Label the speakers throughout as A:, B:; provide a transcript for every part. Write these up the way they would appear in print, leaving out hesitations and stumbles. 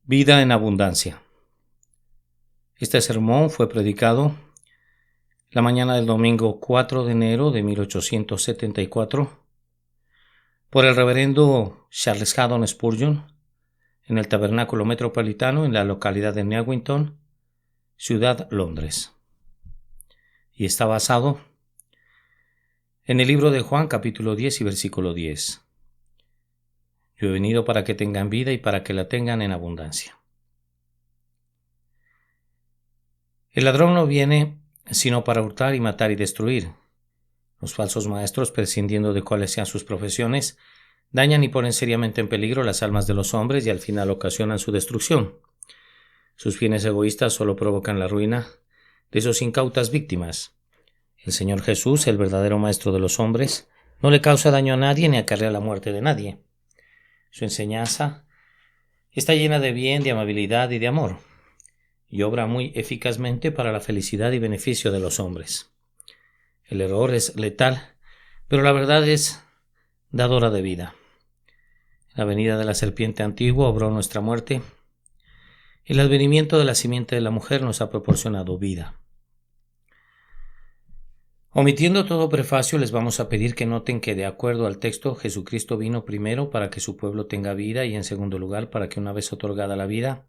A: Vida en abundancia. Este sermón fue predicado la mañana del domingo 4 de enero de 1874 por el reverendo Charles Haddon Spurgeon en el Tabernáculo Metropolitano en la localidad de Newington, Ciudad Londres. Y está basado en el libro de Juan capítulo 10 y versículo 10. Yo he venido para que tengan vida y para que la tengan en abundancia. El ladrón no viene sino para hurtar y matar y destruir. Los falsos maestros, prescindiendo de cuáles sean sus profesiones, dañan y ponen seriamente en peligro las almas de los hombres y al final ocasionan su destrucción. Sus fines egoístas solo provocan la ruina de sus incautas víctimas. El Señor Jesús, el verdadero maestro de los hombres, no le causa daño a nadie ni acarrea la muerte de nadie. Su enseñanza está llena de bien, de amabilidad y de amor, y obra muy eficazmente para la felicidad y beneficio de los hombres. El error es letal, pero la verdad es dadora de vida. La venida de la serpiente antigua obró nuestra muerte. El advenimiento de la simiente de la mujer nos ha proporcionado vida. Omitiendo todo prefacio, les vamos a pedir que noten que, de acuerdo al texto, Jesucristo vino primero para que su pueblo tenga vida y, en segundo lugar, para que una vez otorgada la vida,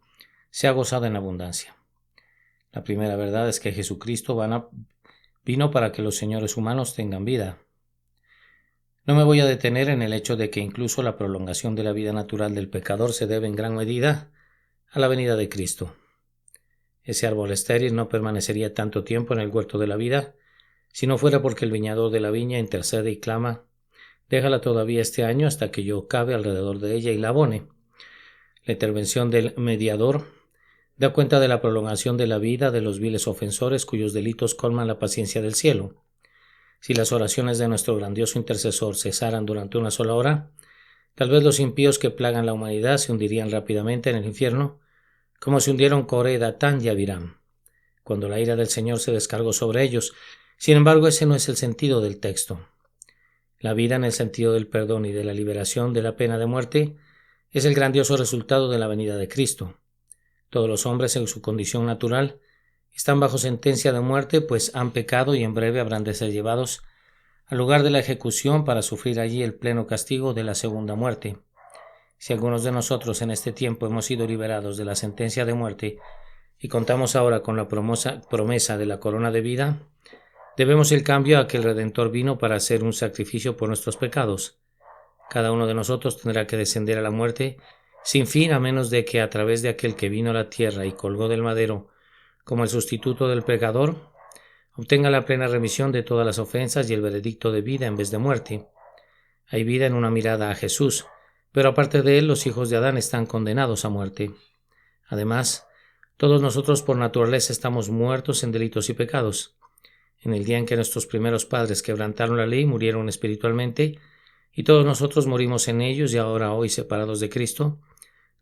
A: sea gozada en abundancia. La primera verdad es que Jesucristo vino para que los señores humanos tengan vida. No me voy a detener en el hecho de que incluso la prolongación de la vida natural del pecador se debe en gran medida a la venida de Cristo. Ese árbol estéril no permanecería tanto tiempo en el huerto de la vida si no fuera porque el viñador de la viña intercede y clama: déjala todavía este año hasta que yo cabe alrededor de ella y la abone. La intervención del mediador da cuenta de la prolongación de la vida de los viles ofensores cuyos delitos colman la paciencia del cielo. Si las oraciones de nuestro grandioso intercesor cesaran durante una sola hora, tal vez los impíos que plagan la humanidad se hundirían rápidamente en el infierno, como se hundieron Coré, Datán y Abiram, cuando la ira del Señor se descargó sobre ellos. Sin embargo, ese no es el sentido del texto. La vida, en el sentido del perdón y de la liberación de la pena de muerte, es el grandioso resultado de la venida de Cristo. Todos los hombres en su condición natural están bajo sentencia de muerte, pues han pecado y en breve habrán de ser llevados al lugar de la ejecución para sufrir allí el pleno castigo de la segunda muerte. Si algunos de nosotros en este tiempo hemos sido liberados de la sentencia de muerte y contamos ahora con la promesa de la corona de vida, debemos el cambio a que el Redentor vino para hacer un sacrificio por nuestros pecados. Cada uno de nosotros tendrá que descender a la muerte sin fin, a menos de que a través de aquel que vino a la tierra y colgó del madero como el sustituto del pecador, obtenga la plena remisión de todas las ofensas y el veredicto de vida en vez de muerte. Hay vida en una mirada a Jesús, pero aparte de él los hijos de Adán están condenados a muerte. Además, todos nosotros por naturaleza estamos muertos en delitos y pecados. En el día en que nuestros primeros padres quebrantaron la ley, murieron espiritualmente, y todos nosotros morimos en ellos, y ahora hoy separados de Cristo,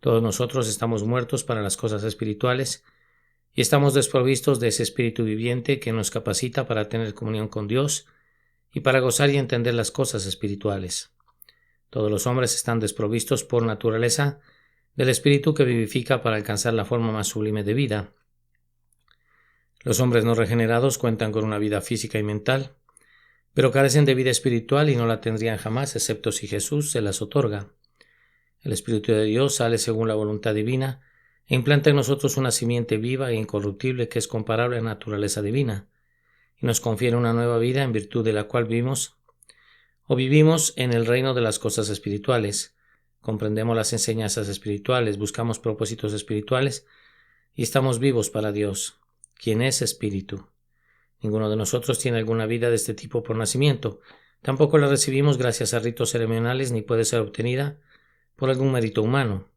A: todos nosotros estamos muertos para las cosas espirituales, y estamos desprovistos de ese espíritu viviente que nos capacita para tener comunión con Dios y para gozar y entender las cosas espirituales. Todos los hombres están desprovistos por naturaleza del espíritu que vivifica para alcanzar la forma más sublime de vida. Los hombres no regenerados cuentan con una vida física y mental, pero carecen de vida espiritual y no la tendrían jamás excepto si Jesús se las otorga. El Espíritu de Dios sale según la voluntad divina e implanta en nosotros una simiente viva e incorruptible que es comparable a la naturaleza divina, y nos confiere una nueva vida en virtud de la cual vivimos en el reino de las cosas espirituales, comprendemos las enseñanzas espirituales, buscamos propósitos espirituales y estamos vivos para Dios, quien es espíritu. Ninguno de nosotros tiene alguna vida de este tipo por nacimiento, tampoco la recibimos gracias a ritos ceremoniales ni puede ser obtenida por algún mérito humano.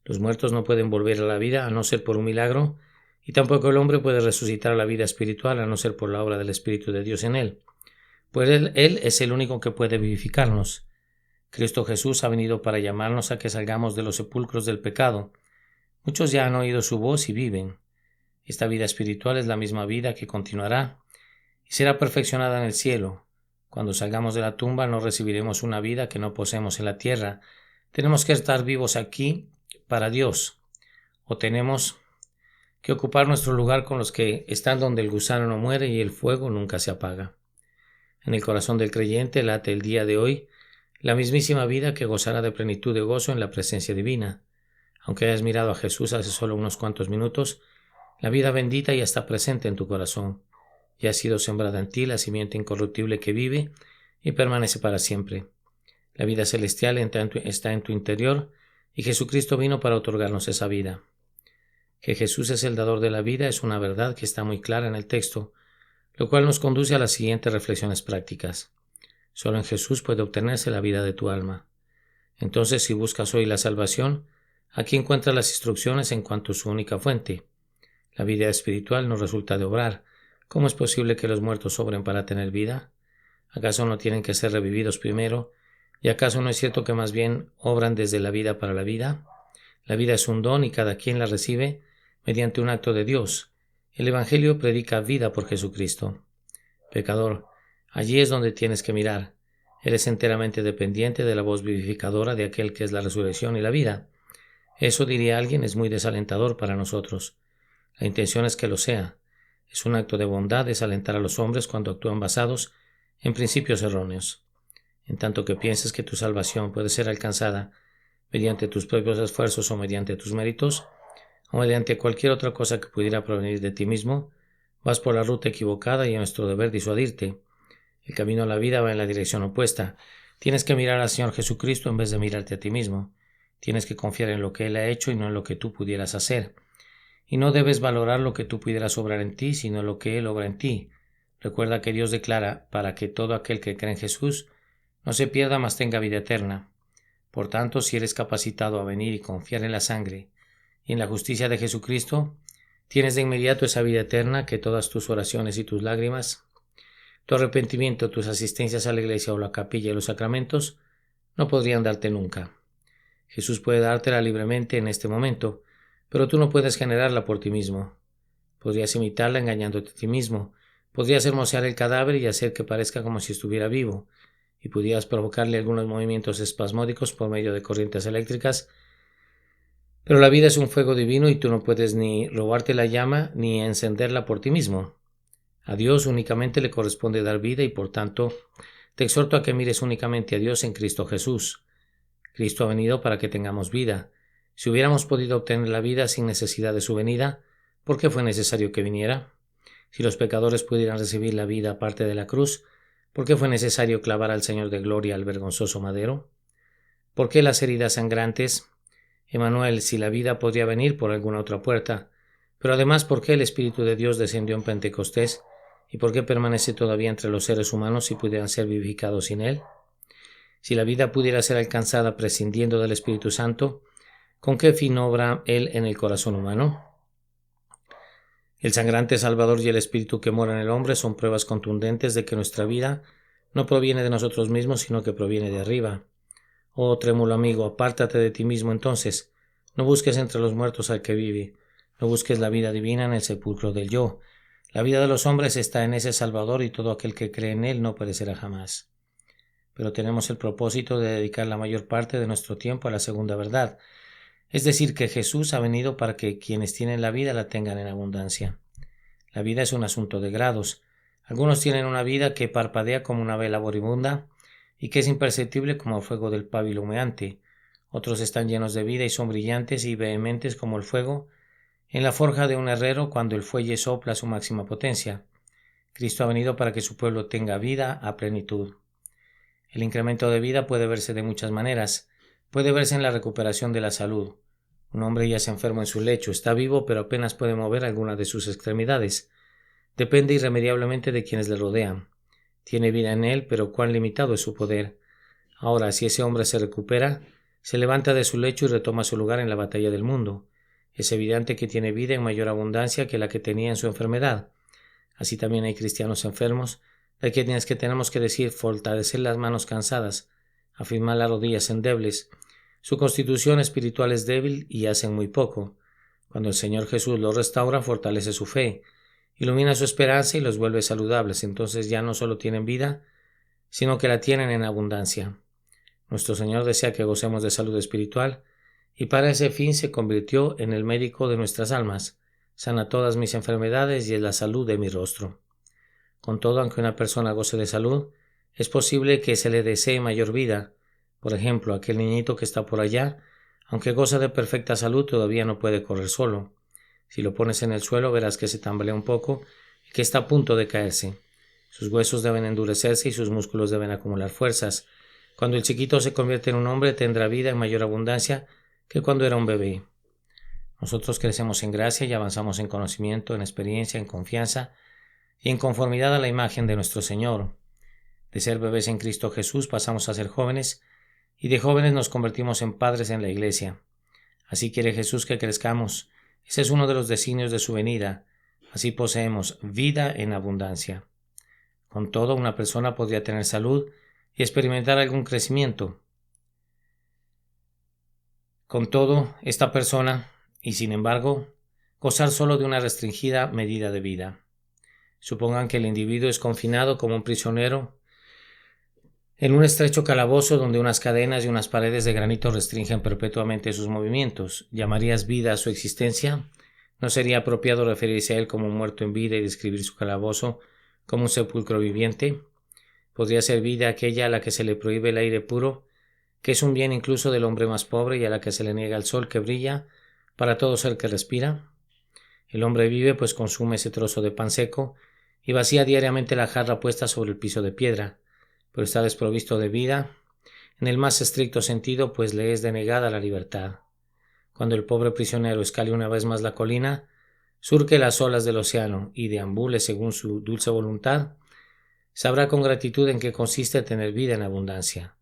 A: Los muertos no pueden volver a la vida a no ser por un milagro, y tampoco el hombre puede resucitar a la vida espiritual a no ser por la obra del Espíritu de Dios en él, pues él es el único que puede vivificarnos. Cristo Jesús ha venido para llamarnos a que salgamos de los sepulcros del pecado. Muchos ya han oído su voz y viven. Esta vida espiritual es la misma vida que continuará y será perfeccionada en el cielo. Cuando salgamos de la tumba no recibiremos una vida que no poseemos en la tierra. Tenemos que estar vivos aquí para Dios. o tenemos que ocupar nuestro lugar con los que están donde el gusano no muere y el fuego nunca se apaga. En el corazón del creyente late el día de hoy la mismísima vida que gozará de plenitud de gozo en la presencia divina. Aunque hayas mirado a Jesús hace solo unos cuantos minutos, la vida bendita ya está presente en tu corazón. Ya ha sido sembrada en ti la simiente incorruptible que vive y permanece para siempre. La vida celestial está en tu interior y Jesucristo vino para otorgarnos esa vida. Que Jesús es el dador de la vida es una verdad que está muy clara en el texto, lo cual nos conduce a las siguientes reflexiones prácticas. Solo en Jesús puede obtenerse la vida de tu alma. Entonces, si buscas hoy la salvación, aquí encuentras las instrucciones en cuanto a su única fuente. La vida espiritual no resulta de obrar. ¿Cómo es posible que los muertos obren para tener vida? ¿Acaso no tienen que ser revividos primero? ¿Y acaso no es cierto que más bien obran desde la vida para la vida? La vida es un don y cada quien la recibe mediante un acto de Dios. El Evangelio predica vida por Jesucristo. Pecador, allí es donde tienes que mirar. Eres enteramente dependiente de la voz vivificadora de aquel que es la resurrección y la vida. Eso, diría alguien, es muy desalentador para nosotros. La intención es que lo sea. Es un acto de bondad desalentar a los hombres cuando actúan basados en principios erróneos. En tanto que pienses que tu salvación puede ser alcanzada mediante tus propios esfuerzos o mediante tus méritos, o mediante cualquier otra cosa que pudiera provenir de ti mismo, vas por la ruta equivocada y es nuestro deber disuadirte. El camino a la vida va en la dirección opuesta. Tienes que mirar al Señor Jesucristo en vez de mirarte a ti mismo. Tienes que confiar en lo que Él ha hecho y no en lo que tú pudieras hacer. Y no debes valorar lo que tú pudieras obrar en ti, sino lo que Él obra en ti. Recuerda que Dios declara para que todo aquel que cree en Jesús no se pierda, mas tenga vida eterna. Por tanto, si eres capacitado a venir y confiar en la sangre y en la justicia de Jesucristo, tienes de inmediato esa vida eterna que todas tus oraciones y tus lágrimas, tu arrepentimiento, tus asistencias a la iglesia o la capilla y los sacramentos no podrían darte nunca. Jesús puede dártela libremente en este momento, pero tú no puedes generarla por ti mismo. Podrías imitarla engañándote a ti mismo, podrías hermosear el cadáver y hacer que parezca como si estuviera vivo, y pudieras provocarle algunos movimientos espasmódicos por medio de corrientes eléctricas, pero la vida es un fuego divino y tú no puedes ni robarte la llama ni encenderla por ti mismo. A Dios únicamente le corresponde dar vida y por tanto te exhorto a que mires únicamente a Dios en Cristo Jesús. Cristo ha venido para que tengamos vida. Si hubiéramos podido obtener la vida sin necesidad de su venida, ¿por qué fue necesario que viniera? Si los pecadores pudieran recibir la vida aparte de la cruz, ¿por qué fue necesario clavar al Señor de Gloria al vergonzoso madero? ¿Por qué las heridas sangrantes? Emmanuel, si la vida podría venir por alguna otra puerta, pero además, ¿por qué el Espíritu de Dios descendió en Pentecostés? ¿Y por qué permanece todavía entre los seres humanos si pudieran ser vivificados sin Él? Si la vida pudiera ser alcanzada prescindiendo del Espíritu Santo, ¿con qué fin obra Él en el corazón humano? El sangrante Salvador y el Espíritu que mora en el hombre son pruebas contundentes de que nuestra vida no proviene de nosotros mismos, sino que proviene de arriba. Oh trémulo amigo, apártate de ti mismo entonces. No busques entre los muertos al que vive. No busques la vida divina en el sepulcro del yo. La vida de los hombres está en ese Salvador y todo aquel que cree en él no perecerá jamás. Pero tenemos el propósito de dedicar la mayor parte de nuestro tiempo a la segunda verdad, es decir, que Jesús ha venido para que quienes tienen la vida la tengan en abundancia. La vida es un asunto de grados. Algunos tienen una vida que parpadea como una vela moribunda y que es imperceptible como el fuego del pábilo humeante. Otros están llenos de vida y son brillantes y vehementes como el fuego en la forja de un herrero cuando el fuelle sopla a su máxima potencia. Cristo ha venido para que su pueblo tenga vida a plenitud. El incremento de vida puede verse de muchas maneras. Puede verse en la recuperación de la salud. Un hombre ya se enfermo en su lecho, está vivo pero apenas puede mover alguna de sus extremidades. Depende irremediablemente de quienes le rodean. Tiene vida en él, pero cuán limitado es su poder. Ahora, si ese hombre se recupera, se levanta de su lecho y retoma su lugar en la batalla del mundo. Es evidente que tiene vida en mayor abundancia que la que tenía en su enfermedad. Así también hay cristianos enfermos, de quienes que tenemos que decir fortalecer las manos cansadas, afirmar las rodillas endebles. Su constitución espiritual es débil y hacen muy poco. Cuando el Señor Jesús los restaura, fortalece su fe, ilumina su esperanza y los vuelve saludables. Entonces ya no solo tienen vida, sino que la tienen en abundancia. Nuestro Señor desea que gocemos de salud espiritual y para ese fin se convirtió en el médico de nuestras almas, sana todas mis enfermedades y es la salud de mi rostro. Con todo, aunque una persona goce de salud, es posible que se le desee mayor vida. Por ejemplo, aquel niñito que está por allá, aunque goza de perfecta salud, todavía no puede correr solo. Si lo pones en el suelo, verás que se tambalea un poco y que está a punto de caerse. Sus huesos deben endurecerse y sus músculos deben acumular fuerzas. Cuando el chiquito se convierte en un hombre, tendrá vida en mayor abundancia que cuando era un bebé. Nosotros crecemos en gracia y avanzamos en conocimiento, en experiencia, en confianza y en conformidad a la imagen de nuestro Señor. De ser bebés en Cristo Jesús pasamos a ser jóvenes y de jóvenes nos convertimos en padres en la Iglesia. Así quiere Jesús que crezcamos. Ese es uno de los designios de su venida. Así poseemos vida en abundancia. Con todo, una persona podría tener salud y experimentar algún crecimiento. Con todo, esta persona, y sin embargo, gozar solo de una restringida medida de vida. Supongan que el individuo es confinado como un prisionero en un estrecho calabozo donde unas cadenas y unas paredes de granito restringen perpetuamente sus movimientos. ¿Llamarías vida a su existencia? ¿No sería apropiado referirse a él como un muerto en vida y describir su calabozo como un sepulcro viviente? ¿Podría ser vida aquella a la que se le prohíbe el aire puro, que es un bien incluso del hombre más pobre y a la que se le niega el sol que brilla para todo ser que respira? El hombre vive pues consume ese trozo de pan seco y vacía diariamente la jarra puesta sobre el piso de piedra, pero está desprovisto de vida en el más estricto sentido, pues le es denegada la libertad. Cuando el pobre prisionero escale una vez más la colina, surque las olas del océano y deambule según su dulce voluntad, sabrá con gratitud en qué consiste tener vida en abundancia.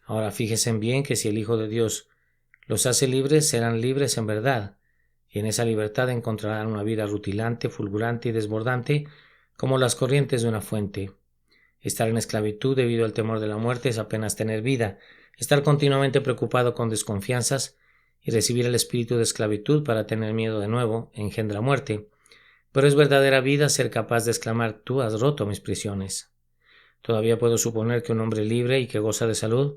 A: Ahora fíjense bien que si el Hijo de Dios los hace libres, serán libres en verdad, y en esa libertad encontrarán una vida rutilante, fulgurante y desbordante, como las corrientes de una fuente. Estar en esclavitud debido al temor de la muerte es apenas tener vida. Estar continuamente preocupado con desconfianzas y recibir el espíritu de esclavitud para tener miedo de nuevo engendra muerte. Pero es verdadera vida ser capaz de exclamar: tú has roto mis prisiones. Todavía puedo suponer que un hombre libre y que goza de salud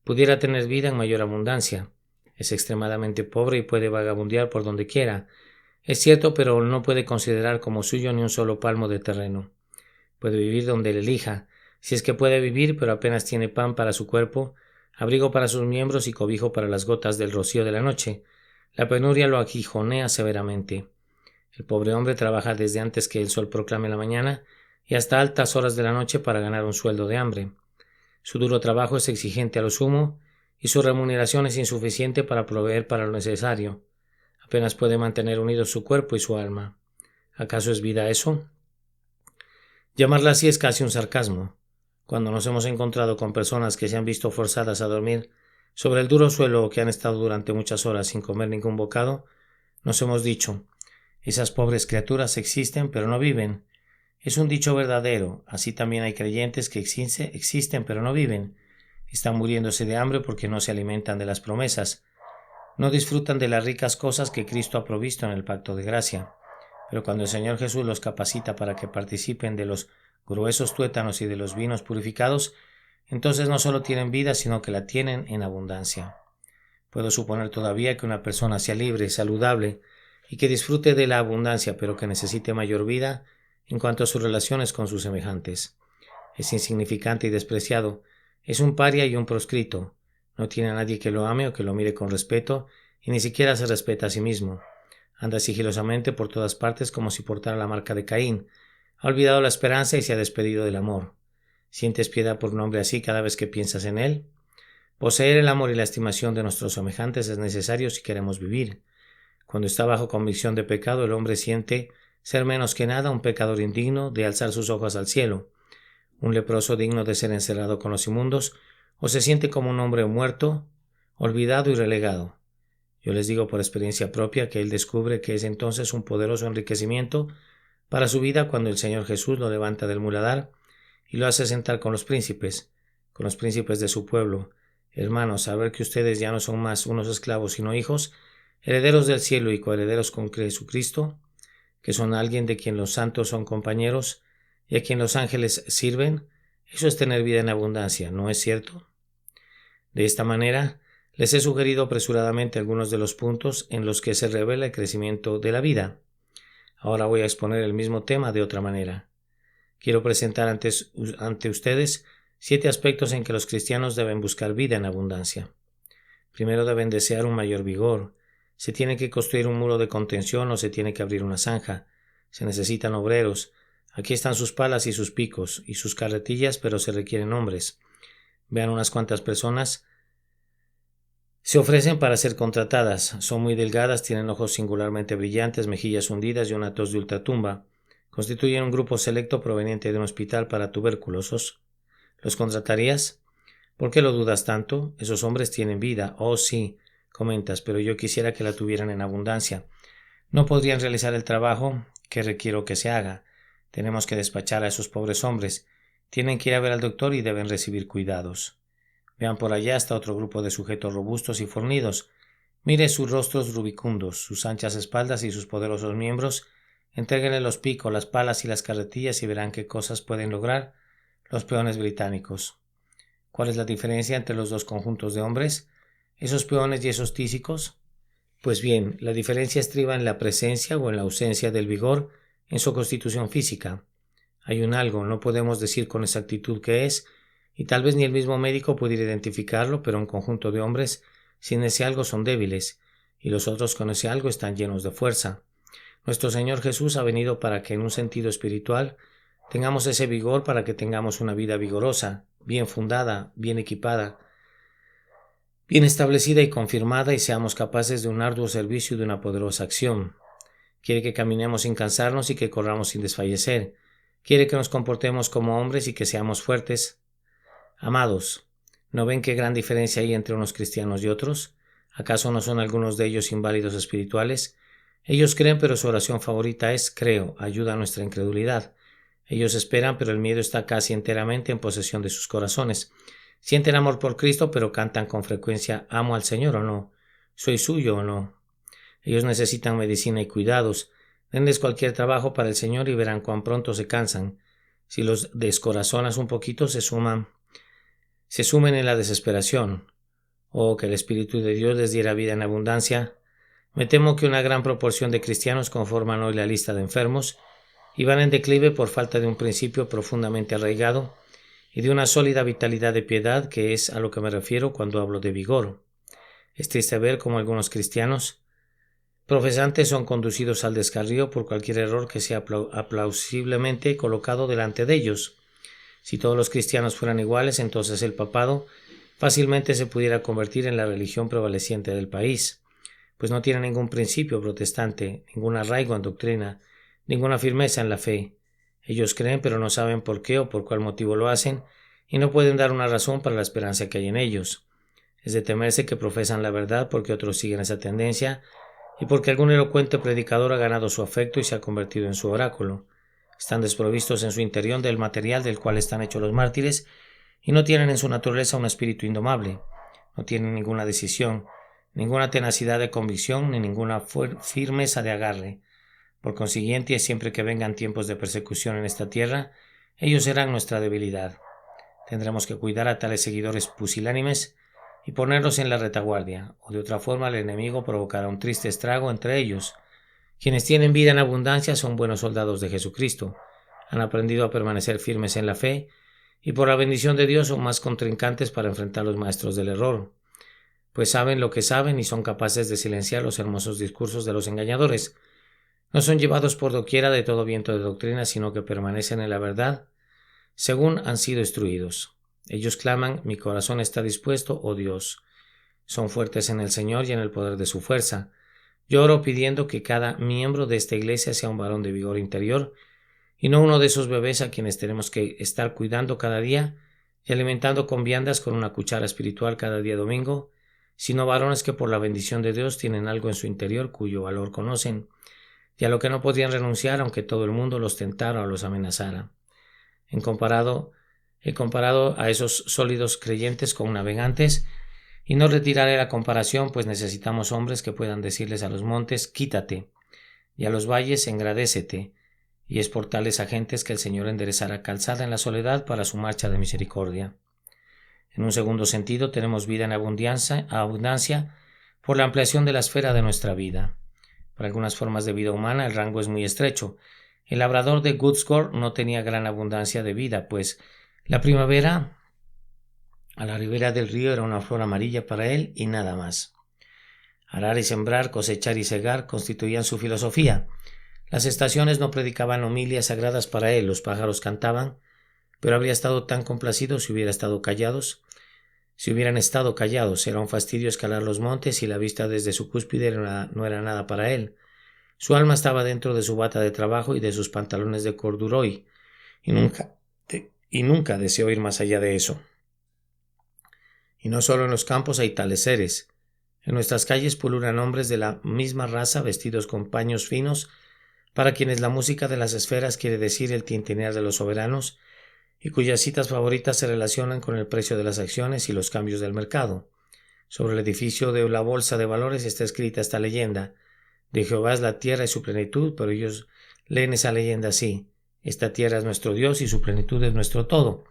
A: pudiera tener vida en mayor abundancia. Es extremadamente pobre y puede vagabundear por donde quiera. Es cierto, pero no puede considerar como suyo ni un solo palmo de terreno. Puede vivir donde él elija, si es que puede vivir, pero apenas tiene pan para su cuerpo, abrigo para sus miembros y cobijo para las gotas del rocío de la noche. La penuria lo aguijonea severamente. El pobre hombre trabaja desde antes que el sol proclame la mañana y hasta altas horas de la noche para ganar un sueldo de hambre. Su duro trabajo es exigente a lo sumo y su remuneración es insuficiente para proveer para lo necesario. Apenas puede mantener unidos su cuerpo y su alma. ¿Acaso es vida eso? Llamarla así es casi un sarcasmo. Cuando nos hemos encontrado con personas que se han visto forzadas a dormir sobre el duro suelo o que han estado durante muchas horas sin comer ningún bocado, nos hemos dicho: esas pobres criaturas existen pero no viven. Es un dicho verdadero. Así también hay creyentes que existen pero no viven. Están muriéndose de hambre porque no se alimentan de las promesas. No disfrutan de las ricas cosas que Cristo ha provisto en el pacto de gracia. Pero cuando el Señor Jesús los capacita para que participen de los gruesos tuétanos y de los vinos purificados, entonces no solo tienen vida, sino que la tienen en abundancia. Puedo suponer todavía que una persona sea libre, saludable y que disfrute de la abundancia, pero que necesite mayor vida en cuanto a sus relaciones con sus semejantes. Es insignificante y despreciado, es un paria y un proscrito, no tiene a nadie que lo ame o que lo mire con respeto, y ni siquiera se respeta a sí mismo. Anda sigilosamente por todas partes como si portara la marca de Caín. Ha olvidado la esperanza y se ha despedido del amor. ¿Sientes piedad por un hombre así cada vez que piensas en él? Poseer el amor y la estimación de nuestros semejantes es necesario si queremos vivir. Cuando está bajo convicción de pecado, el hombre siente ser menos que nada un pecador indigno de alzar sus ojos al cielo, un leproso digno de ser encerrado con los inmundos, o se siente como un hombre muerto, olvidado y relegado. Yo les digo por experiencia propia que él descubre que es entonces un poderoso enriquecimiento para su vida cuando el Señor Jesús lo levanta del muladar y lo hace sentar con los príncipes de su pueblo. Hermanos, saber que ustedes ya no son más unos esclavos sino hijos, herederos del cielo y coherederos con Jesucristo, que son alguien de quien los santos son compañeros y a quien los ángeles sirven, eso es tener vida en abundancia, ¿no es cierto? De esta manera, Les he sugerido apresuradamente algunos de los puntos en los que se revela el crecimiento de la vida. Ahora voy a exponer el mismo tema de otra manera. Quiero presentar ante ustedes 7 aspectos en que los cristianos deben buscar vida en abundancia. Primero, deben desear un mayor vigor. Se tiene que construir un muro de contención o se tiene que abrir una zanja. Se necesitan obreros. Aquí están sus palas y sus picos y sus carretillas, pero se requieren hombres. Vean unas cuantas personas se ofrecen para ser contratadas. Son muy delgadas, tienen ojos singularmente brillantes, mejillas hundidas y una tos de ultratumba. Constituyen un grupo selecto proveniente de un hospital para tuberculosos. ¿Los contratarías? ¿Por qué lo dudas tanto? Esos hombres tienen vida. Oh, sí, comentas, pero yo quisiera que la tuvieran en abundancia. No podrían realizar el trabajo que requiero que se haga. Tenemos que despachar a esos pobres hombres. Tienen que ir a ver al doctor y deben recibir cuidados. Vean por allá hasta otro grupo de sujetos robustos y fornidos. Mire sus rostros rubicundos, sus anchas espaldas y sus poderosos miembros. Entréguenle los picos, las palas y las carretillas y verán qué cosas pueden lograr los peones británicos. ¿Cuál es la diferencia entre los dos conjuntos de hombres, esos peones y esos tísicos? Pues bien, la diferencia estriba en la presencia o en la ausencia del vigor en su constitución física. Hay un algo, no podemos decir con exactitud qué es, y tal vez ni el mismo médico pudiera identificarlo, pero un conjunto de hombres sin ese algo son débiles, y los otros con ese algo están llenos de fuerza. Nuestro Señor Jesús ha venido para que en un sentido espiritual tengamos ese vigor, para que tengamos una vida vigorosa, bien fundada, bien equipada, bien establecida y confirmada, y seamos capaces de un arduo servicio y de una poderosa acción. Quiere que caminemos sin cansarnos y que corramos sin desfallecer. Quiere que nos comportemos como hombres y que seamos fuertes. Amados, ¿no ven qué gran diferencia hay entre unos cristianos y otros? ¿Acaso no son algunos de ellos inválidos espirituales? Ellos creen, pero su oración favorita es creo, ayuda a nuestra incredulidad. Ellos esperan, pero el miedo está casi enteramente en posesión de sus corazones. Sienten amor por Cristo, pero cantan con frecuencia amo al Señor o no, soy suyo o no. Ellos necesitan medicina y cuidados. Denles cualquier trabajo para el Señor y verán cuán pronto se cansan. Si los descorazonas un poquito, se sumen en la desesperación. Oh, que el Espíritu de Dios les diera vida en abundancia. Me temo que una gran proporción de cristianos conforman hoy la lista de enfermos y van en declive por falta de un principio profundamente arraigado y de una sólida vitalidad de piedad, que es a lo que me refiero cuando hablo de vigor. Es triste ver cómo algunos cristianos profesantes son conducidos al descarrío por cualquier error que sea aplausiblemente colocado delante de ellos. Si todos los cristianos fueran iguales, entonces el papado fácilmente se pudiera convertir en la religión prevaleciente del país, pues no tiene ningún principio protestante, ningún arraigo en doctrina, ninguna firmeza en la fe. Ellos creen, pero no saben por qué o por cuál motivo lo hacen, y no pueden dar una razón para la esperanza que hay en ellos. Es de temerse que profesan la verdad porque otros siguen esa tendencia, y porque algún elocuente predicador ha ganado su afecto y se ha convertido en su oráculo. Están desprovistos en su interior del material del cual están hechos los mártires, y no tienen en su naturaleza un espíritu indomable. No tienen ninguna decisión, ninguna tenacidad de convicción, ni ninguna firmeza de agarre. Por consiguiente, siempre que vengan tiempos de persecución en esta tierra, ellos serán nuestra debilidad. Tendremos que cuidar a tales seguidores pusilánimes y ponerlos en la retaguardia, o de otra forma el enemigo provocará un triste estrago entre ellos. Quienes tienen vida en abundancia son buenos soldados de Jesucristo, han aprendido a permanecer firmes en la fe, y por la bendición de Dios son más contrincantes para enfrentar a los maestros del error, pues saben lo que saben y son capaces de silenciar los hermosos discursos de los engañadores. No son llevados por doquiera de todo viento de doctrina, sino que permanecen en la verdad, según han sido instruidos. Ellos claman, mi corazón está dispuesto, oh Dios. Son fuertes en el Señor y en el poder de su fuerza. Yo oro pidiendo que cada miembro de esta iglesia sea un varón de vigor interior, y no uno de esos bebés a quienes tenemos que estar cuidando cada día y alimentando con viandas con una cuchara espiritual cada día domingo, sino varones que por la bendición de Dios tienen algo en su interior cuyo valor conocen, y a lo que no podían renunciar aunque todo el mundo los tentara o los amenazara. He comparado a esos sólidos creyentes con navegantes, y no retiraré la comparación, pues necesitamos hombres que puedan decirles a los montes, quítate, y a los valles, engradécete, y es por tales agentes que el Señor enderezará calzada en la soledad para su marcha de misericordia. En un segundo sentido, tenemos vida en abundancia por la ampliación de la esfera de nuestra vida. Para algunas formas de vida humana, el rango es muy estrecho. El labrador de Goodscore no tenía gran abundancia de vida, pues la primavera a la ribera del río era una flor amarilla para él y nada más. Arar y sembrar, cosechar y segar constituían su filosofía. Las estaciones no predicaban homilias sagradas para él, los pájaros cantaban, pero habría estado tan complacido si hubieran estado callados. Era un fastidio escalar los montes y la vista desde su cúspide no era nada para él. Su alma estaba dentro de su bata de trabajo y de sus pantalones de corduroy, y nunca deseó ir más allá de eso. Y no solo en los campos hay tales seres. En nuestras calles pululan hombres de la misma raza vestidos con paños finos, para quienes la música de las esferas quiere decir el tintinear de los soberanos, y cuyas citas favoritas se relacionan con el precio de las acciones y los cambios del mercado. Sobre el edificio de la bolsa de valores está escrita esta leyenda: de Jehová es la tierra y su plenitud, pero ellos leen esa leyenda así: esta tierra es nuestro Dios y su plenitud es nuestro todo.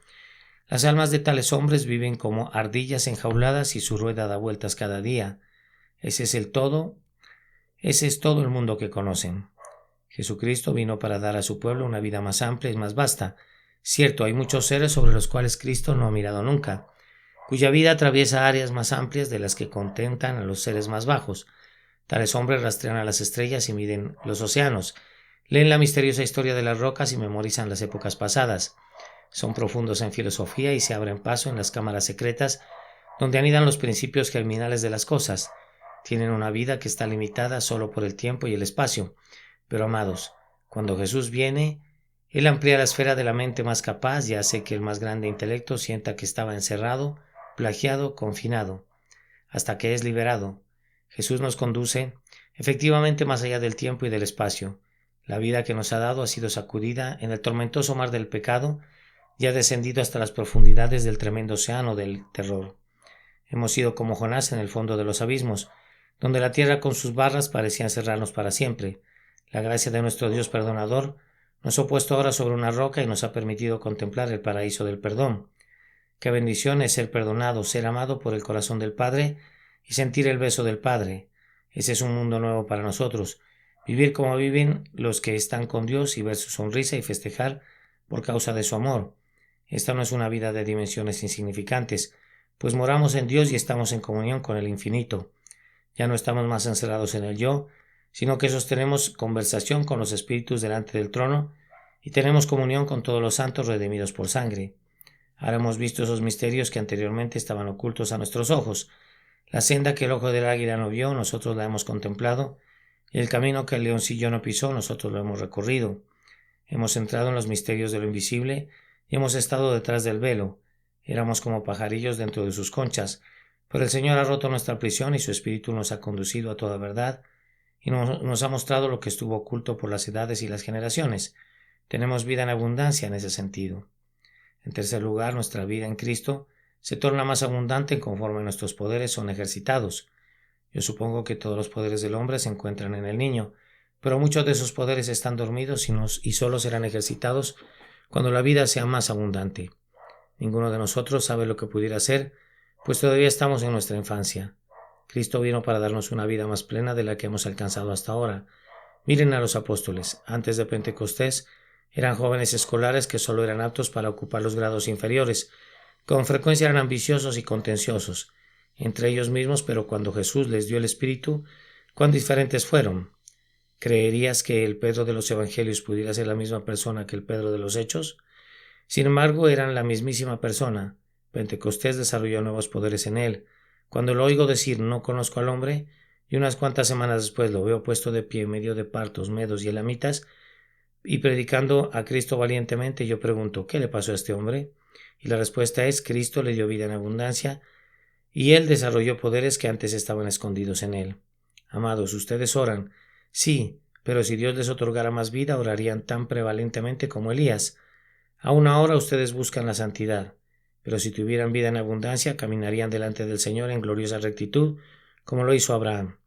A: Las almas de tales hombres viven como ardillas enjauladas y su rueda da vueltas cada día. Ese es todo el mundo que conocen. Jesucristo vino para dar a su pueblo una vida más amplia y más vasta. Cierto, hay muchos seres sobre los cuales Cristo no ha mirado nunca, cuya vida atraviesa áreas más amplias de las que contentan a los seres más bajos. Tales hombres rastrean a las estrellas y miden los océanos, leen la misteriosa historia de las rocas y memorizan las épocas pasadas. Son profundos en filosofía y se abren paso en las cámaras secretas donde anidan los principios germinales de las cosas. Tienen una vida que está limitada solo por el tiempo y el espacio. Pero, amados, cuando Jesús viene, Él amplía la esfera de la mente más capaz y hace que el más grande intelecto sienta que estaba encerrado, plagiado, confinado, hasta que es liberado. Jesús nos conduce efectivamente más allá del tiempo y del espacio. La vida que nos ha dado ha sido sacudida en el tormentoso mar del pecado y ha descendido hasta las profundidades del tremendo océano del terror. Hemos sido como Jonás en el fondo de los abismos, donde la tierra con sus barras parecía encerrarnos para siempre. La gracia de nuestro Dios perdonador nos ha puesto ahora sobre una roca y nos ha permitido contemplar el paraíso del perdón. Qué bendición es ser perdonado, ser amado por el corazón del Padre y sentir el beso del Padre. Ese es un mundo nuevo para nosotros. Vivir como viven los que están con Dios y ver su sonrisa y festejar por causa de su amor. Esta no es una vida de dimensiones insignificantes, pues moramos en Dios y estamos en comunión con el infinito. Ya no estamos más encerrados en el yo, sino que sostenemos conversación con los espíritus delante del trono y tenemos comunión con todos los santos redimidos por sangre. Ahora hemos visto esos misterios que anteriormente estaban ocultos a nuestros ojos. La senda que el ojo del águila no vio, nosotros la hemos contemplado, y el camino que el leoncillo no pisó, nosotros lo hemos recorrido. Hemos entrado en los misterios de lo invisible y hemos estado detrás del velo. Éramos como pajarillos dentro de sus conchas, pero el Señor ha roto nuestra prisión y su Espíritu nos ha conducido a toda verdad y nos ha mostrado lo que estuvo oculto por las edades y las generaciones. Tenemos vida en abundancia en ese sentido. En tercer lugar, nuestra vida en Cristo se torna más abundante conforme nuestros poderes son ejercitados. Yo supongo que todos los poderes del hombre se encuentran en el niño, pero muchos de esos poderes están dormidos y solo serán ejercitados cuando la vida sea más abundante. Ninguno de nosotros sabe lo que pudiera ser, pues todavía estamos en nuestra infancia. Cristo vino para darnos una vida más plena de la que hemos alcanzado hasta ahora. Miren a los apóstoles. Antes de Pentecostés eran jóvenes escolares que solo eran aptos para ocupar los grados inferiores. Con frecuencia eran ambiciosos y contenciosos entre ellos mismos, pero cuando Jesús les dio el Espíritu, cuán diferentes fueron. ¿Creerías que el Pedro de los Evangelios pudiera ser la misma persona que el Pedro de los Hechos? Sin embargo, eran la mismísima persona. Pentecostés desarrolló nuevos poderes en él. Cuando lo oigo decir no conozco al hombre, y unas cuantas semanas después lo veo puesto de pie en medio de partos, medos y elamitas, y predicando a Cristo valientemente, yo pregunto, ¿qué le pasó a este hombre? Y la respuesta es, Cristo le dio vida en abundancia, y él desarrolló poderes que antes estaban escondidos en él. Amados, ustedes oran. Sí, pero si Dios les otorgara más vida, orarían tan prevalentemente como Elías. Aún ahora ustedes buscan la santidad, pero si tuvieran vida en abundancia, caminarían delante del Señor en gloriosa rectitud, como lo hizo Abraham.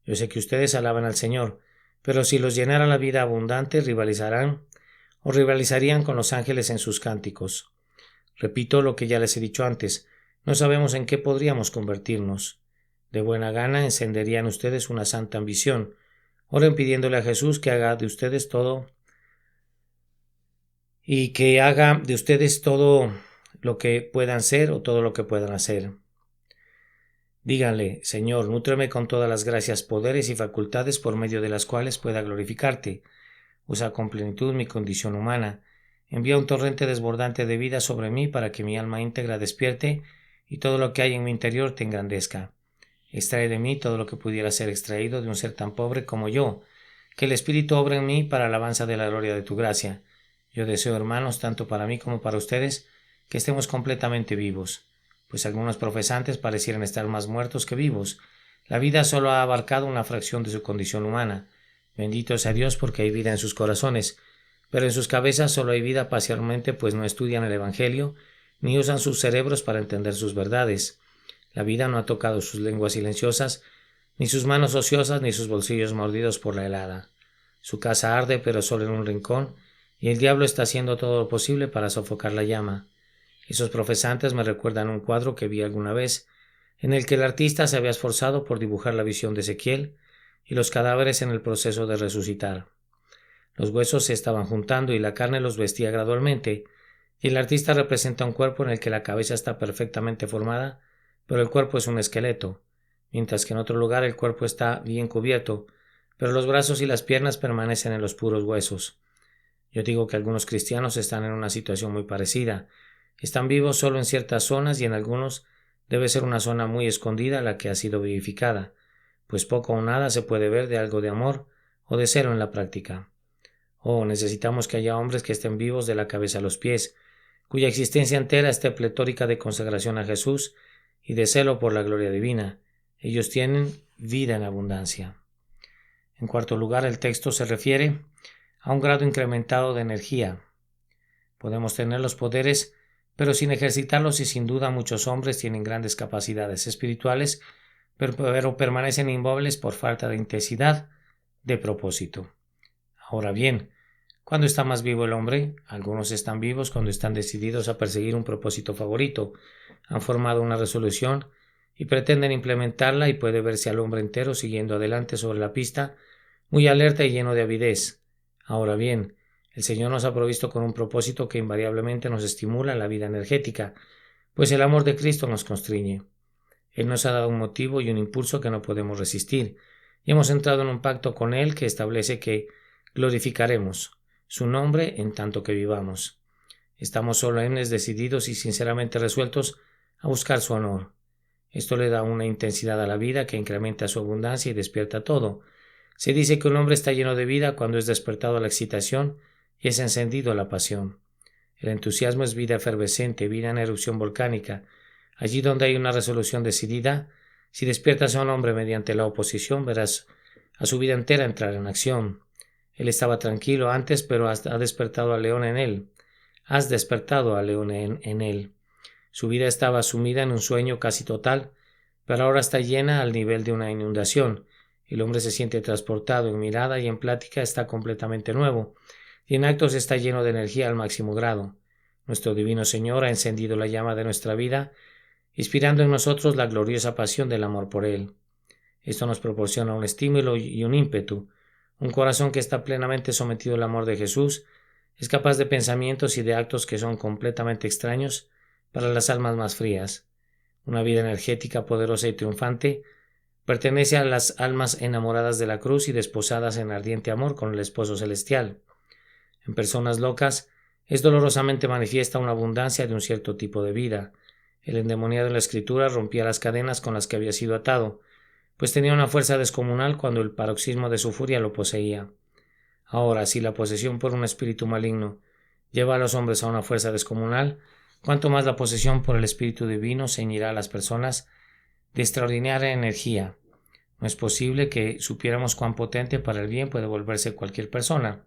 A: Yo sé que ustedes alaban al Señor, pero si los llenara la vida abundante, rivalizarían con los ángeles en sus cánticos. Repito lo que ya les he dicho antes, no sabemos en qué podríamos convertirnos. De buena gana encenderían ustedes una santa ambición. Oren pidiéndole a Jesús que haga de ustedes todo y que haga de ustedes todo lo que puedan ser o todo lo que puedan hacer. Díganle: Señor, nútreme con todas las gracias, poderes y facultades por medio de las cuales pueda glorificarte. Usa con plenitud mi condición humana. Envía un torrente desbordante de vida sobre mí para que mi alma íntegra despierte y todo lo que hay en mi interior te engrandezca. Extrae de mí todo lo que pudiera ser extraído de un ser tan pobre como yo. Que el Espíritu obre en mí para alabanza de la gloria de tu gracia. Yo deseo, hermanos, tanto para mí como para ustedes, que estemos completamente vivos, pues algunos profesantes parecieran estar más muertos que vivos. La vida solo ha abarcado una fracción de su condición humana. Bendito sea Dios porque hay vida en sus corazones, pero en sus cabezas solo hay vida parcialmente, pues no estudian el Evangelio ni usan sus cerebros para entender sus verdades. La vida no ha tocado sus lenguas silenciosas, ni sus manos ociosas, ni sus bolsillos mordidos por la helada. Su casa arde, pero solo en un rincón, y el diablo está haciendo todo lo posible para sofocar la llama. Esos profesantes me recuerdan un cuadro que vi alguna vez, en el que el artista se había esforzado por dibujar la visión de Ezequiel y los cadáveres en el proceso de resucitar. Los huesos se estaban juntando y la carne los vestía gradualmente, y el artista representa un cuerpo en el que la cabeza está perfectamente formada, pero el cuerpo es un esqueleto, mientras que en otro lugar el cuerpo está bien cubierto, pero los brazos y las piernas permanecen en los puros huesos. Yo digo que algunos cristianos están en una situación muy parecida. Están vivos solo en ciertas zonas y en algunos debe ser una zona muy escondida la que ha sido vivificada, pues poco o nada se puede ver de algo de amor o de celo en la práctica. Oh, necesitamos que haya hombres que estén vivos de la cabeza a los pies, cuya existencia entera esté pletórica de consagración a Jesús y de celo por la gloria divina. Ellos tienen vida en abundancia. En cuarto lugar, el texto se refiere a un grado incrementado de energía. Podemos tener los poderes, pero sin ejercitarlos, y sin duda muchos hombres tienen grandes capacidades espirituales, pero permanecen inmóviles por falta de intensidad de propósito. Ahora bien, ¿cuándo está más vivo el hombre? Algunos están vivos cuando están decididos a perseguir un propósito favorito, han formado una resolución y pretenden implementarla, y puede verse al hombre entero siguiendo adelante sobre la pista, muy alerta y lleno de avidez. Ahora bien, el Señor nos ha provisto con un propósito que invariablemente nos estimula la vida energética, pues el amor de Cristo nos constriñe. Él nos ha dado un motivo y un impulso que no podemos resistir, y hemos entrado en un pacto con Él que establece que glorificaremos su nombre en tanto que vivamos. Estamos solemnes, decididos y sinceramente resueltos a buscar su honor. Esto le da una intensidad a la vida que incrementa su abundancia y despierta todo. Se dice que un hombre está lleno de vida cuando es despertado a la excitación y es encendido a la pasión. El entusiasmo es vida efervescente, vida en erupción volcánica. Allí donde hay una resolución decidida, si despiertas a un hombre mediante la oposición, verás a su vida entera entrar en acción. Él estaba tranquilo antes, pero ha despertado al león en él. Has despertado al león en él. Su vida estaba sumida en un sueño casi total, pero ahora está llena al nivel de una inundación. El hombre se siente transportado, en mirada y en plática está completamente nuevo, y en actos está lleno de energía al máximo grado. Nuestro divino Señor ha encendido la llama de nuestra vida, inspirando en nosotros la gloriosa pasión del amor por Él. Esto nos proporciona un estímulo y un ímpetu. Un corazón que está plenamente sometido al amor de Jesús es capaz de pensamientos y de actos que son completamente extraños para las almas más frías. Una vida energética, poderosa y triunfante pertenece a las almas enamoradas de la cruz y desposadas en ardiente amor con el esposo celestial. En personas locas es dolorosamente manifiesta una abundancia de un cierto tipo de vida. El endemoniado en la Escritura rompía las cadenas con las que había sido atado, pues tenía una fuerza descomunal cuando el paroxismo de su furia lo poseía. Ahora, si la posesión por un espíritu maligno lleva a los hombres a una fuerza descomunal, cuanto más la posesión por el Espíritu Divino ceñirá a las personas de extraordinaria energía. No es posible que supiéramos cuán potente para el bien puede volverse cualquier persona.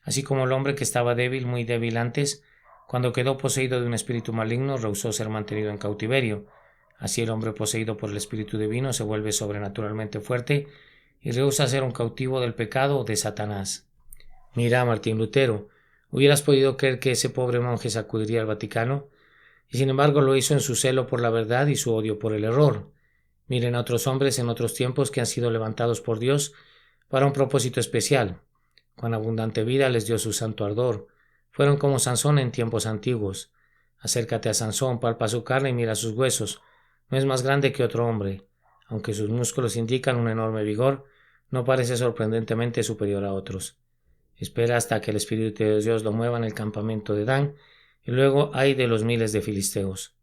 A: Así como el hombre que estaba débil, muy débil antes, cuando quedó poseído de un espíritu maligno, rehusó ser mantenido en cautiverio. Así el hombre poseído por el Espíritu Divino se vuelve sobrenaturalmente fuerte y rehúsa ser un cautivo del pecado o de Satanás. Mira, Martín Lutero, ¿hubieras podido creer que ese pobre monje sacudiría el Vaticano y sin embargo lo hizo en su celo por la verdad y su odio por el error. Miren a otros hombres en otros tiempos que han sido levantados por Dios para un propósito especial. Con abundante vida les dio su santo ardor. Fueron como Sansón en tiempos antiguos. Acércate a Sansón, palpa su carne y mira sus huesos. No es más grande que otro hombre. Aunque sus músculos indican un enorme vigor, no parece sorprendentemente superior a otros. Espera hasta que el Espíritu de Dios lo mueva en el campamento de Dan, y luego hay de los miles de filisteos.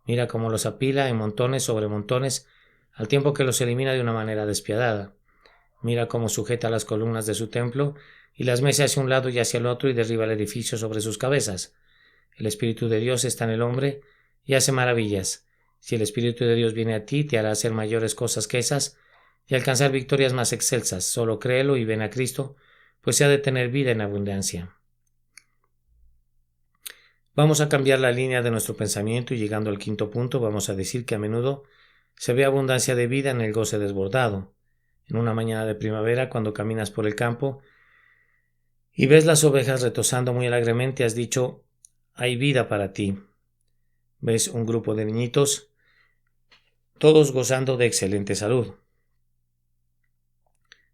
A: Mira cómo los apila en montones sobre montones, al tiempo que los elimina de una manera despiadada. Mira cómo sujeta las columnas de su templo y las mece hacia un lado y hacia el otro y derriba el edificio sobre sus cabezas. El Espíritu de Dios está en el hombre y hace maravillas. Si el Espíritu de Dios viene a ti, te hará hacer mayores cosas que esas y alcanzar victorias más excelsas. Solo créelo y ven a Cristo, pues se ha de tener vida en abundancia. Vamos a cambiar la línea de nuestro pensamiento y llegando al quinto punto vamos a decir que a menudo se ve abundancia de vida en el goce desbordado. En una mañana de primavera, cuando caminas por el campo y ves las ovejas retozando muy alegremente, has dicho, hay vida para ti. Ves un grupo de niñitos, todos gozando de excelente salud.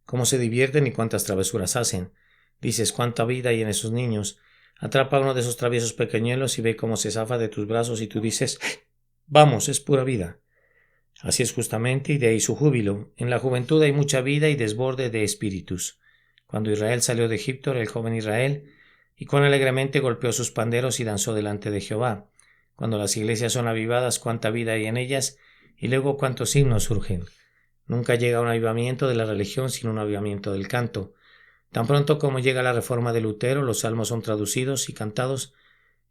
A: Cómo se divierten y cuántas travesuras hacen. Dices, cuánta vida hay en esos niños. Atrapa a uno de esos traviesos pequeñuelos y ve cómo se zafa de tus brazos y tú dices, vamos, es pura vida. Así es justamente, y de ahí su júbilo. En la juventud hay mucha vida y desborde de espíritus. Cuando Israel salió de Egipto era el joven Israel, y cuán alegremente golpeó sus panderos y danzó delante de Jehová. Cuando las iglesias son avivadas, cuánta vida hay en ellas, y luego cuántos signos surgen. Nunca llega un avivamiento de la religión sin un avivamiento del canto. Tan pronto como llega la reforma de Lutero, los salmos son traducidos y cantados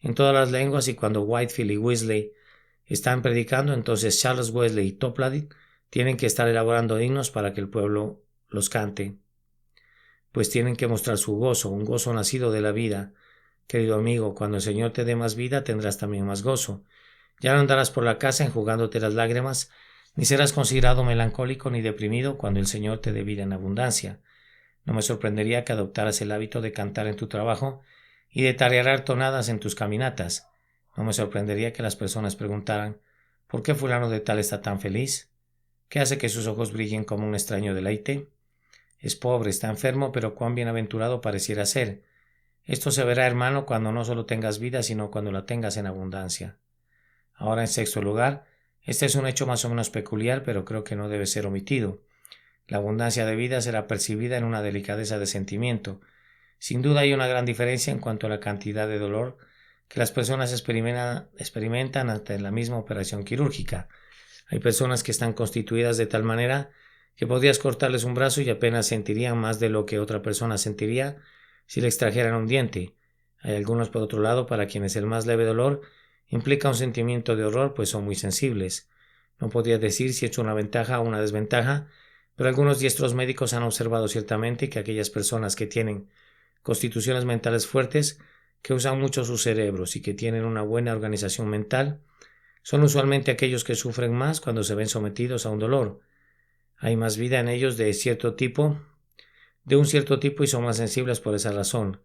A: en todas las lenguas, y cuando Whitefield y Wesley están predicando, entonces Charles Wesley y Toplady tienen que estar elaborando himnos para que el pueblo los cante, pues tienen que mostrar su gozo, un gozo nacido de la vida. Querido amigo, cuando el Señor te dé más vida, tendrás también más gozo. Ya no andarás por la casa enjugándote las lágrimas, ni serás considerado melancólico ni deprimido cuando el Señor te dé vida en abundancia. No me sorprendería que adoptaras el hábito de cantar en tu trabajo y de tararear tonadas en tus caminatas. No me sorprendería que las personas preguntaran, ¿por qué fulano de tal está tan feliz? ¿Qué hace que sus ojos brillen como un extraño deleite? Es pobre, está enfermo, pero cuán bienaventurado pareciera ser. Esto se verá, hermano, cuando no solo tengas vida, sino cuando la tengas en abundancia. Ahora, en sexto lugar, este es un hecho más o menos peculiar, pero creo que no debe ser omitido. La abundancia de vida será percibida en una delicadeza de sentimiento. Sin duda hay una gran diferencia en cuanto a la cantidad de dolor que las personas experimentan ante la misma operación quirúrgica. Hay personas que están constituidas de tal manera que podrías cortarles un brazo y apenas sentirían más de lo que otra persona sentiría si le extrajeran un diente. Hay algunos, por otro lado, para quienes el más leve dolor implica un sentimiento de horror, pues son muy sensibles. No podría decir si es una ventaja o una desventaja, pero algunos diestros médicos han observado ciertamente que aquellas personas que tienen constituciones mentales fuertes, que usan mucho sus cerebros y que tienen una buena organización mental, son usualmente aquellos que sufren más cuando se ven sometidos a un dolor. Hay más vida en ellos de un cierto tipo y son más sensibles por esa razón.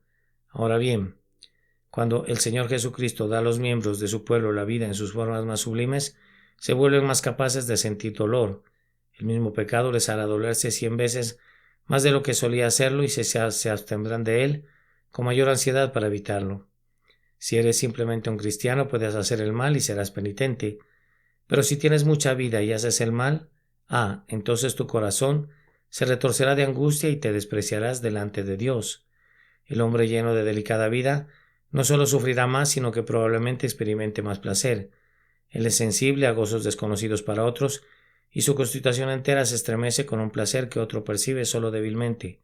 A: Ahora bien, cuando el Señor Jesucristo da a los miembros de su pueblo la vida en sus formas más sublimes, se vuelven más capaces de sentir dolor. El mismo pecado les hará dolerse 100 veces más de lo que solía hacerlo y se abstendrán de él con mayor ansiedad para evitarlo. Si eres simplemente un cristiano, puedes hacer el mal y serás penitente. Pero si tienes mucha vida y haces el mal, entonces tu corazón se retorcerá de angustia y te despreciarás delante de Dios. El hombre lleno de delicada vida no solo sufrirá más, sino que probablemente experimente más placer. Él es sensible a gozos desconocidos para otros, y su constitución entera se estremece con un placer que otro percibe solo débilmente.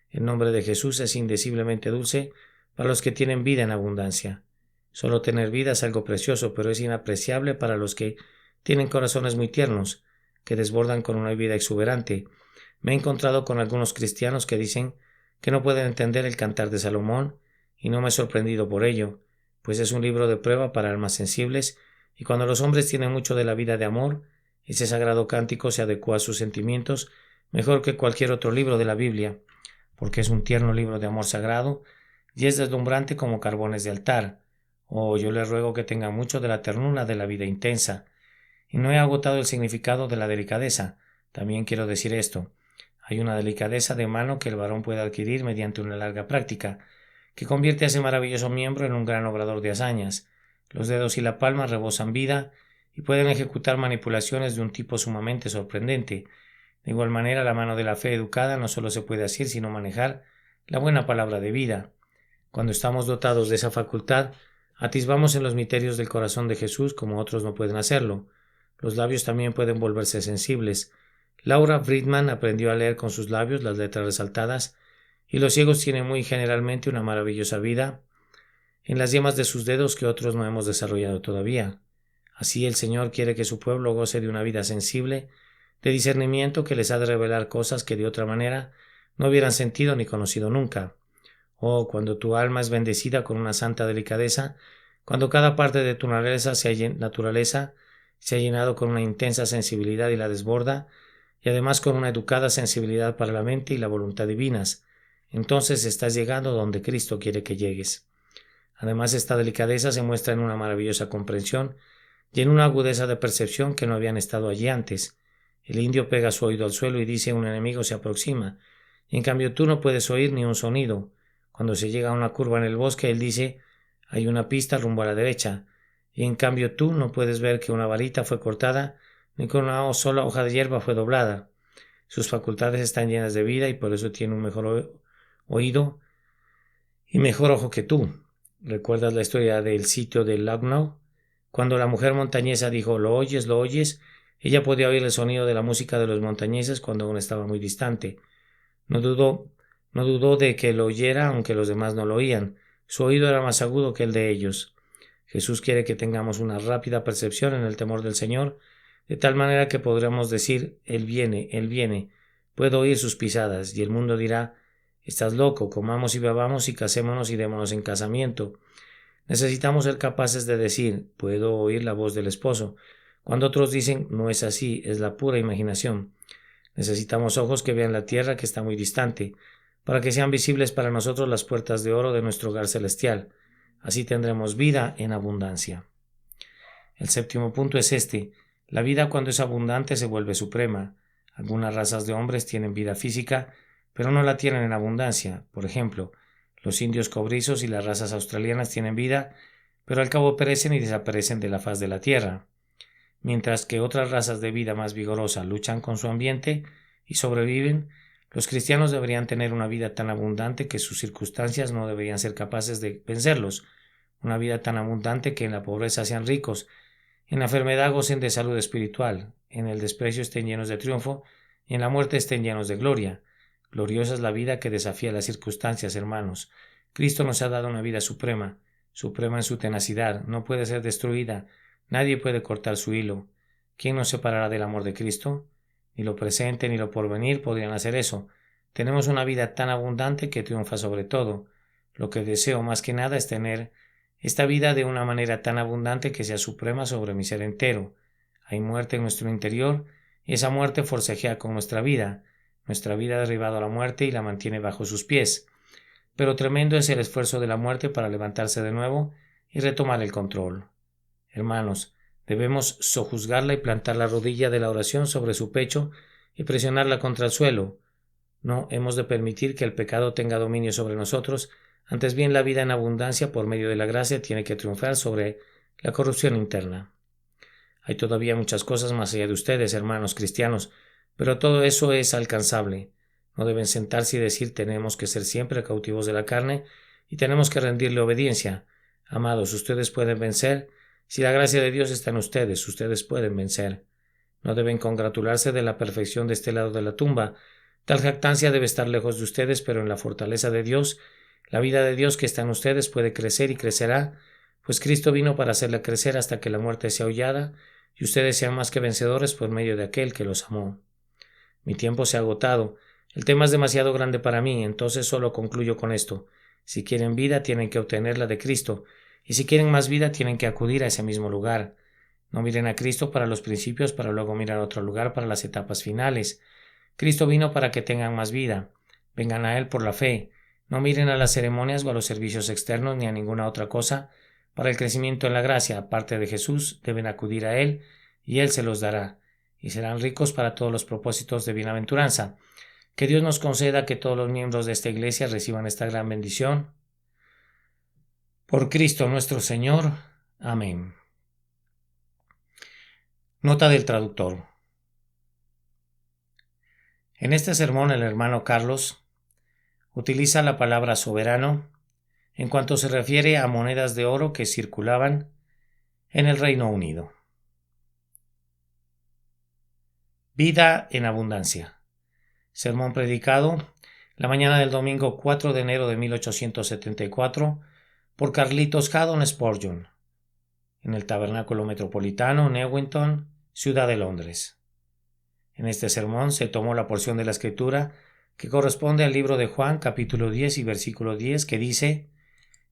A: El nombre de Jesús es indeciblemente dulce para los que tienen vida en abundancia. Solo tener vida es algo precioso, pero es inapreciable para los que tienen corazones muy tiernos, que desbordan con una vida exuberante. Me he encontrado con algunos cristianos que dicen que no pueden entender el Cantar de Salomón, y no me he sorprendido por ello, pues es un libro de prueba para almas sensibles, y cuando los hombres tienen mucho de la vida de amor, ese sagrado cántico se adecua a sus sentimientos mejor que cualquier otro libro de la Biblia, porque es un tierno libro de amor sagrado, y es deslumbrante como carbones de altar. Oh, yo les ruego que tengan mucho de la ternura de la vida intensa. Y no he agotado el significado de la delicadeza. También quiero decir esto. Hay una delicadeza de mano que el varón puede adquirir mediante una larga práctica, que convierte a ese maravilloso miembro en un gran obrador de hazañas. Los dedos y la palma rebosan vida y pueden ejecutar manipulaciones de un tipo sumamente sorprendente. De igual manera, la mano de la fe educada no solo se puede asir, sino manejar la buena palabra de vida. Cuando estamos dotados de esa facultad, atisbamos en los misterios del corazón de Jesús como otros no pueden hacerlo. Los labios también pueden volverse sensibles. Laura Friedman aprendió a leer con sus labios las letras resaltadas, y los ciegos tienen muy generalmente una maravillosa vida en las yemas de sus dedos que otros no hemos desarrollado todavía. Así el Señor quiere que su pueblo goce de una vida sensible, de discernimiento que les ha de revelar cosas que de otra manera no hubieran sentido ni conocido nunca. Oh, cuando tu alma es bendecida con una santa delicadeza, cuando cada parte de tu naturaleza se ha llenado con una intensa sensibilidad y la desborda, y además con una educada sensibilidad para la mente y la voluntad divinas, entonces estás llegando donde Cristo quiere que llegues. Además, esta delicadeza se muestra en una maravillosa comprensión y en una agudeza de percepción que no habían estado allí antes. El indio pega su oído al suelo y dice: un enemigo se aproxima, y en cambio tú no puedes oír ni un sonido. Cuando se llega a una curva en el bosque, él dice: hay una pista rumbo a la derecha, y en cambio tú no puedes ver que una varita fue cortada ni que una sola hoja de hierba fue doblada. Sus facultades están llenas de vida y por eso tiene un mejor oído y mejor ojo que tú. ¿Recuerdas la historia del sitio de Lucknow? Cuando la mujer montañesa dijo: lo oyes, ella podía oír el sonido de la música de los montañeses cuando aún estaba muy distante. No dudó de que lo oyera, aunque los demás no lo oían. Su oído era más agudo que el de ellos. Jesús quiere que tengamos una rápida percepción en el temor del Señor, de tal manera que podremos decir: Él viene, puedo oír sus pisadas, y el mundo dirá: estás loco, comamos y bebamos y casémonos y démonos en casamiento. Necesitamos ser capaces de decir: puedo oír la voz del esposo, cuando otros dicen: no es así, es la pura imaginación. Necesitamos ojos que vean la tierra que está muy distante, para que sean visibles para nosotros las puertas de oro de nuestro hogar celestial. Así tendremos vida en abundancia. El séptimo punto es este: la vida cuando es abundante se vuelve suprema. Algunas razas de hombres tienen vida física, pero no la tienen en abundancia. Por ejemplo, los indios cobrizos y las razas australianas tienen vida, pero al cabo perecen y desaparecen de la faz de la tierra. Mientras que otras razas de vida más vigorosa luchan con su ambiente y sobreviven, los cristianos deberían tener una vida tan abundante que sus circunstancias no deberían ser capaces de vencerlos, una vida tan abundante que en la pobreza sean ricos, en la enfermedad gocen de salud espiritual, en el desprecio estén llenos de triunfo y en la muerte estén llenos de gloria. Gloriosa es la vida que desafía las circunstancias, hermanos. Cristo nos ha dado una vida suprema, suprema en su tenacidad, no puede ser destruida, nadie puede cortar su hilo. ¿Quién nos separará del amor de Cristo? Ni lo presente ni lo porvenir podrían hacer eso. Tenemos una vida tan abundante que triunfa sobre todo. Lo que deseo más que nada es tener esta vida de una manera tan abundante que sea suprema sobre mi ser entero. Hay muerte en nuestro interior y esa muerte forcejea con nuestra vida. Nuestra vida ha derribado a la muerte y la mantiene bajo sus pies. Pero tremendo es el esfuerzo de la muerte para levantarse de nuevo y retomar el control. Hermanos, debemos sojuzgarla y plantar la rodilla de la oración sobre su pecho y presionarla contra el suelo. No hemos de permitir que el pecado tenga dominio sobre nosotros, antes bien la vida en abundancia por medio de la gracia tiene que triunfar sobre la corrupción interna. Hay todavía muchas cosas más allá de ustedes, hermanos cristianos, pero todo eso es alcanzable. No deben sentarse y decir: tenemos que ser siempre cautivos de la carne y tenemos que rendirle obediencia. Amados, ustedes pueden vencer. Si la gracia de Dios está en ustedes pueden vencer. No deben congratularse de la perfección de este lado de la tumba. Tal jactancia debe estar lejos de ustedes, pero en la fortaleza de Dios, la vida de Dios que está en ustedes puede crecer y crecerá, pues Cristo vino para hacerla crecer hasta que la muerte sea hollada y ustedes sean más que vencedores por medio de aquel que los amó. Mi tiempo se ha agotado. El tema es demasiado grande para mí, entonces solo concluyo con esto. Si quieren vida, tienen que obtenerla de Cristo, y si quieren más vida, tienen que acudir a ese mismo lugar. No miren a Cristo para los principios para luego mirar a otro lugar para las etapas finales. Cristo vino para que tengan más vida. Vengan a Él por la fe. No miren a las ceremonias o a los servicios externos ni a ninguna otra cosa, Para el crecimiento en la gracia, aparte de Jesús, deben acudir a Él y Él se los dará, y serán ricos para todos los propósitos de bienaventuranza. Que Dios nos conceda que todos los miembros de esta iglesia reciban esta gran bendición. Por Cristo nuestro Señor. Amén. Nota del traductor. En este sermón el hermano Carlos utiliza la palabra soberano en cuanto se refiere a monedas de oro que circulaban en el Reino Unido. Vida en abundancia. Sermón predicado la mañana del domingo 4 de enero de 1874 por Carlitos Haddon Spurgeon en el Tabernáculo Metropolitano, Newington, Ciudad de Londres. En este sermón se tomó la porción de la Escritura que corresponde al libro de Juan, capítulo 10 y versículo 10, que dice: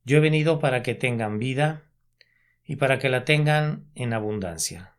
A: Yo he venido para que tengan vida y para que la tengan en abundancia.